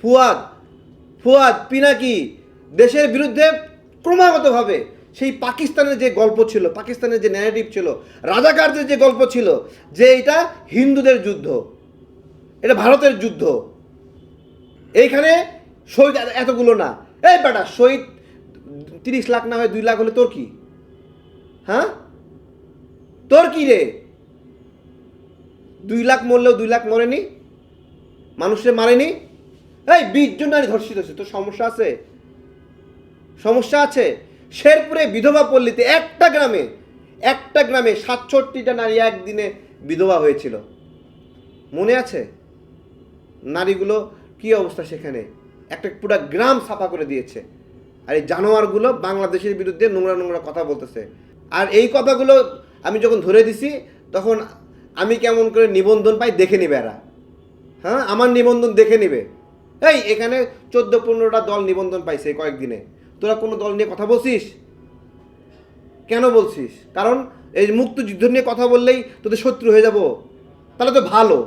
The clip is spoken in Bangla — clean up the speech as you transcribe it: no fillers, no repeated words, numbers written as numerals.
ফুয়াদ ফুয়াদ পিনাকি দেশের বিরুদ্ধে ক্রমাগতভাবে সেই পাকিস্তানের যে গল্প ছিল, পাকিস্তানের যে ন্যারেটিভ ছিল, রাজাকারদের যে গল্প ছিল যে এটা হিন্দুদের যুদ্ধ, এটা ভারতের যুদ্ধ, এইখানে শহীদ এতগুলো না। এই বেটা, শহীদ 30 লাখ না হয় 2 লাখ হলে তোর কি? হ্যাঁ, তোর কি রে? 2 লাখ মরলেও 2 লাখ মরেনি, মানুষে মারেনি। এই 20 জন নারী ধর্ষিত হয়েছে, তোর সমস্যা আছে? সমস্যা আছে? শেরপুরে বিধবা পল্লীতে একটা গ্রামে 67টা নারী একদিনে বিধবা হয়েছিল, মনে আছে? নারীগুলো কি অবস্থা সেখানে, একটা পুরো গ্রাম সাফা করে দিয়েছে। আর এই জানোয়ারগুলো বাংলাদেশের বিরুদ্ধে নোংরা নোংরা কথা বলতেছে। আর এই কথাগুলো আমি যখন ধরে দিছি তখন আমি কেমন করে নিবন্ধন পাই দেখে নিবে এরা। হ্যাঁ, আমার নিবন্ধন দেখে নিবে। এই এখানে 14-15টা দল নিবন্ধন পাইছে কয়েকদিনে। তোরা কোনো দল নিয়ে কথা বলছিস? কেন বলছিস? কারণ এই মুক্তিযুদ্ধ নিয়ে কথা বললেই তোদের শত্রু হয়ে যাব, তাহলে তো ভালো।